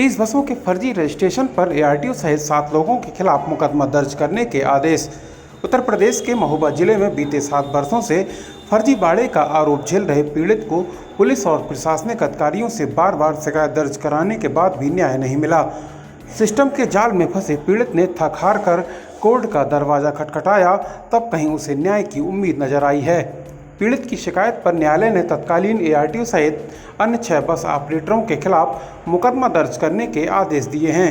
30 बसों के फर्जी रजिस्ट्रेशन पर एआरटीओ सहित 7 लोगों के खिलाफ मुकदमा दर्ज करने के आदेश। उत्तर प्रदेश के महोबा जिले में बीते 7 वर्षों से फर्जीवाड़े का आरोप झेल रहे पीड़ित को पुलिस और प्रशासनिक अधिकारियों से बार बार शिकायत दर्ज कराने के बाद भी न्याय नहीं मिला। सिस्टम के जाल में फंसे पीड़ित ने थक हार कर कोर्ट का दरवाजा खटखटाया, तब कहीं उसे न्याय की उम्मीद नजर आई है। पीड़ित की शिकायत पर न्यायालय ने तत्कालीन एआरटीओ सहित अन्य 6 बस ऑपरेटरों के खिलाफ मुकदमा दर्ज करने के आदेश दिए हैं।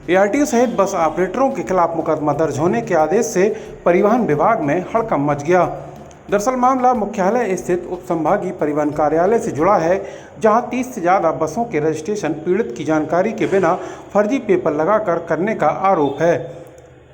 एआरटीओ सहित बस ऑपरेटरों के खिलाफ मुकदमा दर्ज होने के आदेश से परिवहन विभाग में हड़कंप मच गया। दरअसल मामला मुख्यालय स्थित उप संभागीय परिवहन कार्यालय से जुड़ा है, जहां 30 से ज़्यादा बसों के रजिस्ट्रेशन पीड़ित की जानकारी के बिना फर्जी पेपर लगाकर करने का आरोप है।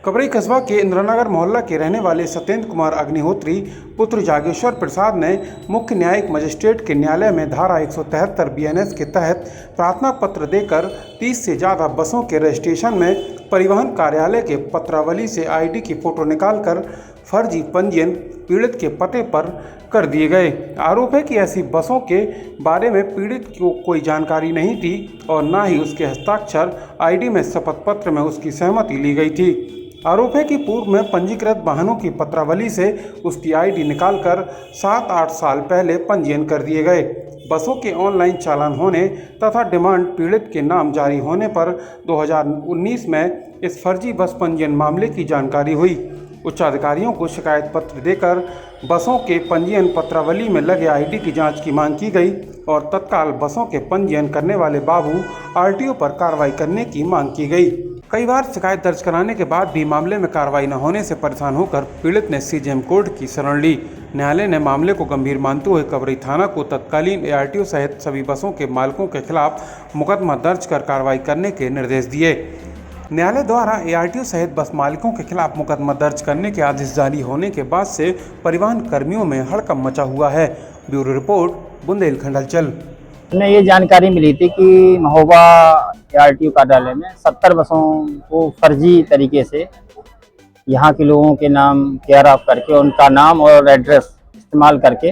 कबरई कस्बा के इंद्रनगर मोहल्ला के रहने वाले सत्येंद्र कुमार अग्निहोत्री पुत्र जागेश्वर प्रसाद ने मुख्य न्यायिक मजिस्ट्रेट के न्यायालय में धारा 173 बीएनएस के तहत प्रार्थना पत्र देकर 30 से ज़्यादा बसों के रजिस्ट्रेशन में परिवहन कार्यालय के पत्रावली से आईडी की फ़ोटो निकालकर फर्जी पंजीयन पीड़ित के पते पर कर दिए गए। आरोप है कि ऐसी बसों के बारे में पीड़ित को कोई जानकारी नहीं थी और न ही उसके हस्ताक्षर आईडी में शपथ पत्र में उसकी सहमति ली गई थी। आरोप है कि पूर्व में पंजीकृत वाहनों की पत्रावली से उसकी आईडी निकालकर 7-8 साल पहले पंजीयन कर दिए गए। बसों के ऑनलाइन चालान होने तथा डिमांड पीड़ित के नाम जारी होने पर 2019 में इस फर्जी बस पंजीयन मामले की जानकारी हुई। उच्च अधिकारियों को शिकायत पत्र देकर बसों के पंजीयन पत्रावली में लगे आईडी की जांच की मांग की गई और तत्काल बसों के पंजीयन करने वाले बाबू आरटीओ पर कार्रवाई करने की मांग की गई। कई बार शिकायत दर्ज कराने के बाद भी मामले में कार्रवाई न होने से परेशान होकर पीड़ित ने सीजेएम कोर्ट की शरण ली। न्यायालय ने मामले को गंभीर मानते हुए कबरई थाना को तत्कालीन एआरटीओ सहित सभी बसों के मालिकों के खिलाफ मुकदमा दर्ज कर कार्रवाई करने के निर्देश दिए। न्यायालय द्वारा एआरटीओ सहित बस मालिकों के खिलाफ मुकदमा दर्ज करने के आदेश जारी होने के बाद से परिवहन कर्मियों में हड़कंप मचा हुआ है। ब्यूरो रिपोर्ट, बुंदेलखंड हलचल। हमें ये जानकारी मिली थी कि महोबा एआरटीओ कार्यालय में 70 बसों को फर्जी तरीके से यहाँ के लोगों के नाम केयर ऑफ करके उनका नाम और एड्रेस इस्तेमाल करके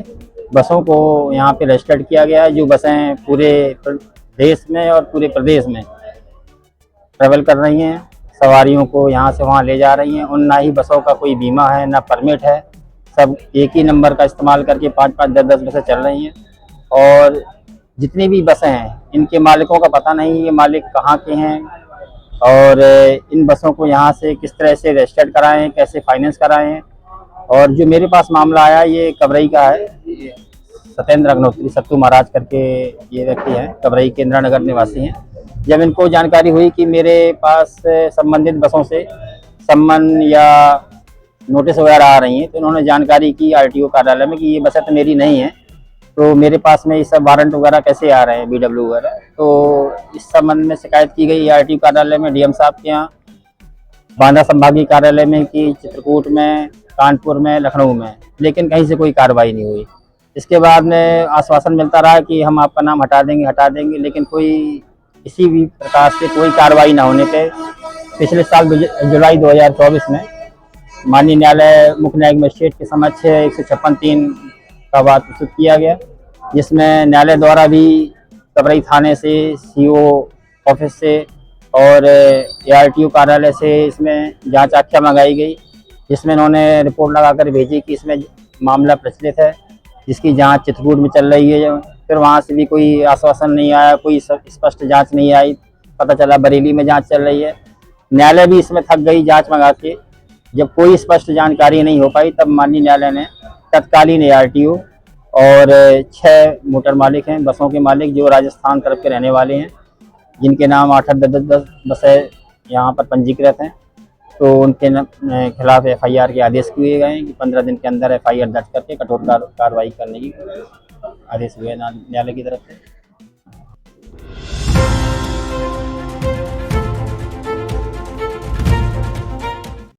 बसों को यहाँ पे रजिस्टर्ड किया गया है, जो बसें पूरे देश में और पूरे प्रदेश में ट्रैवल कर रही हैं, सवारियों को यहाँ से वहाँ ले जा रही हैं। उन ना ही बसों का कोई बीमा है, ना परमिट है, सब एक ही नंबर का इस्तेमाल करके 5-5, 10-10 बसें चल रही हैं। और जितनी भी बसें हैं इनके मालिकों का पता नहीं, ये मालिक कहाँ के हैं और इन बसों को यहाँ से किस तरह से रजिस्टर्ड कराएं हैं, कैसे फाइनेंस कराएं हैं। और जो मेरे पास मामला आया ये कबरई का है, सत्येंद्र अग्निहोत्री सत्तू महाराज करके ये व्यक्ति हैं, कबरई के इंद्रनगर निवासी हैं। जब इनको जानकारी हुई कि मेरे पास संबंधित बसों से सम्मन या नोटिस वगैरह आ रही हैं, तो उन्होंने जानकारी की आरटीओ कार्यालय में कि ये बसें तो मेरी नहीं है, तो मेरे पास में ये सब वारंट वगैरह कैसे आ रहे हैं, बीडब्ल्यू वगैरह। तो इस संबंध में शिकायत की गई आरटीओ कार्यालय में, डीएम साहब के यहाँ, बांदा संभागीय कार्यालय में की, चित्रकूट में, कानपुर में, लखनऊ में, लेकिन कहीं से कोई कार्रवाई नहीं हुई। इसके बाद में आश्वासन मिलता रहा कि हम आपका नाम हटा देंगे, लेकिन कोई किसी भी प्रकार से कोई कार्रवाई न होने पे पिछले साल जुलाई 2024 में माननीय न्यायालय मुख्य न्यायिक मजिस्ट्रेट के समक्ष 156(3) का वाद प्रस्तुत किया गया, जिसमें न्यायालय द्वारा भी कबरई थाने से, सीओ ऑफिस से और एआरटीओ कार्यालय से इसमें जांच आख्या मंगाई गई, जिसमें उन्होंने रिपोर्ट लगाकर भेजी कि इसमें मामला प्रचलित है, जिसकी जांच चित्रकूट में चल रही है। फिर वहाँ से भी कोई आश्वासन नहीं आया, कोई स्पष्ट जांच नहीं आई। पता चला बरेली में जांच चल रही है। न्यायालय भी इसमें थक गई जांच मंगा के। जब कोई स्पष्ट जानकारी नहीं हो पाई, तब माननीय न्यायालय ने तत्कालीन एआरटीओ और 6 मोटर मालिक हैं, बसों के मालिक, जो राजस्थान तरफ के रहने वाले हैं, जिनके नाम 8-8, 10-10 बसें यहाँ पर पंजीकृत हैं, तो उनके खिलाफ एफआईआर के आदेश किए गए हैं कि 15 दिन के अंदर एफआईआर दर्ज करके कठोर कार्रवाई करने की आदेश हुए न्यायालय की तरफ से।